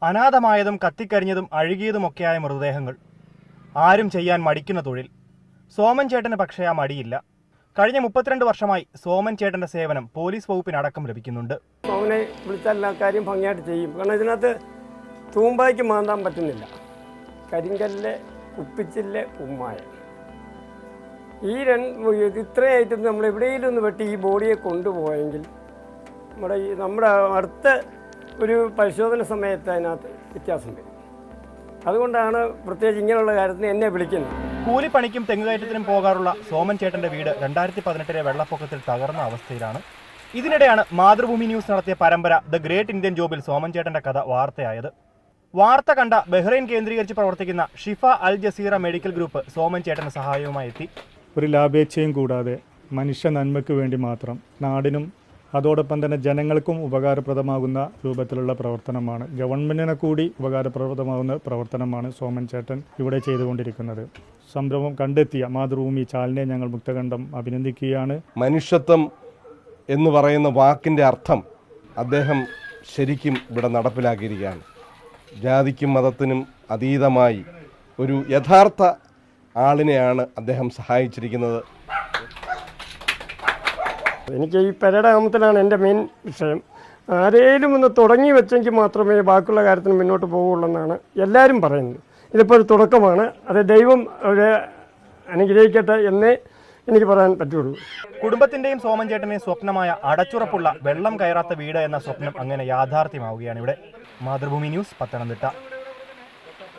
അനാഥമായതും കത്തിക്കരിഞ്ഞതും അഴുകിയതുമൊക്കെയായ മൃതദേഹങ്ങൾ. ആരും ചെയ്യാൻ മടിക്കുന്ന തൊഴിൽ. സോമൻ ചേട്ടന് പക്ഷേ ആ മടിയില്ല. കഴിഞ്ഞ 32 വർഷമായി സോമൻ ചേട്ടന്റെ സേവനം പോലീസ് വകുപ്പിനടക്കം ലഭിക്കുന്നുണ്ട്. സോമനെ വിളിച്ചാൽ എല്ലാ കാര്യം ഭംഗിയായിട്ട് ചെയ്യും. കാരണം ഇതിനകത്ത് തൂമ്പായ്ക്ക് മാന്താൻ പറ്റുന്നില്ല. കരിങ്കല്ല്, കുപ്പിച്ചില്ല്, ഉമ്മായ, ഈ ഇത്രയായിട്ട് നമ്മൾ എവിടെയെങ്കിലും ഒന്ന് വെട്ടി ഈ ബോഡിയെ കൊണ്ടുപോയെങ്കിൽ നമ്മുടെ അടുത്ത ഒരു പരിശോധന സമയത്ത് അതിനകത്ത് വ്യത്യാസം വരും. അതുകൊണ്ടാണ് പ്രത്യേകിച്ച് ഇങ്ങനെയുള്ള കാര്യത്തിന് എന്നെ വിളിക്കുന്നത്. കൂലിപ്പണിക്കും തെങ്ങുകയറ്റത്തിനും പോകാറുള്ള സോമൻ ചേട്ടന്റെ വീട് 2018 വെള്ളപ്പൊക്കത്തിൽ തകർന്ന അവസ്ഥയിലാണ്. ഇതിനിടെയാണ് മാതൃഭൂമി ന്യൂസ് നടത്തിയ പരമ്പര ദ ഗ്രേറ്റ് ഇന്ത്യൻ ജോബിൽ സോമൻ ചേട്ടന്റെ കഥ വാർത്തയായത്. വാർത്ത കണ്ട ബഹ്റൈൻ കേന്ദ്രീകരിച്ച് പ്രവർത്തിക്കുന്ന Shifa Al Jazeera Medical Group Soman ചേട്ടന് സഹായവുമായി എത്തി. ഒരു ലാഭേച്ഛയും കൂടാതെ മനുഷ്യ നന്മയ്ക്ക് വേണ്ടി മാത്രം നാടിനും അതോടൊപ്പം തന്നെ ജനങ്ങൾക്കും ഉപകാരപ്രദമാകുന്ന രൂപത്തിലുള്ള പ്രവർത്തനമാണ്, ഗവൺമെൻറ്റിനെ കൂടി ഉപകാരപ്രദമാകുന്ന പ്രവർത്തനമാണ് സോമൻ ചേട്ടൻ ഇവിടെ ചെയ്തുകൊണ്ടിരിക്കുന്നത്. സംരംഭം കണ്ടെത്തിയ മാതൃഭൂമി ചാനലിനെ ഞങ്ങൾ മുക്തകണ്ഠം അഭിനന്ദിക്കുകയാണ്. മനുഷ്യത്വം എന്ന് പറയുന്ന വാക്കിൻ്റെ അർത്ഥം അദ്ദേഹം ശരിക്കും ഇവിടെ നടപ്പിലാക്കിയിരിക്കുകയാണ്. ജാതിക്കും മതത്തിനും അതീതമായി ഒരു യഥാർത്ഥ ആളിനെയാണ് അദ്ദേഹം സഹായിച്ചിരിക്കുന്നത്. എനിക്ക് ഈ പെരയുടെ നാമത്തിലാണ് എൻ്റെ മെയിൻ വിഷയം. ആരേലും ഒന്ന് തുടങ്ങി വെച്ചെങ്കിൽ മാത്രമേ ബാക്കിയുള്ള കാര്യത്തിന് മുന്നോട്ട് പോകുള്ളൂ എന്നാണ് എല്ലാവരും പറയുന്നത്. ഇതിപ്പോൾ ഒരു തുടക്കമാണ്. അത് ദൈവം അവരെ അനുഗ്രഹിക്കട്ടെ എന്നേ എനിക്ക് പറയാൻ പറ്റുള്ളൂ. കുടുംബത്തിന്റെയും സോമൻ ചേട്ടന്റെയും സ്വപ്നമായ അടച്ചുറപ്പുള്ള വെള്ളം കയറാത്ത വീട് എന്ന സ്വപ്നം അങ്ങനെ യാഥാർത്ഥ്യമാവുകയാണ് ഇവിടെ. മാതൃഭൂമി ന്യൂസ്, പത്തനംതിട്ട.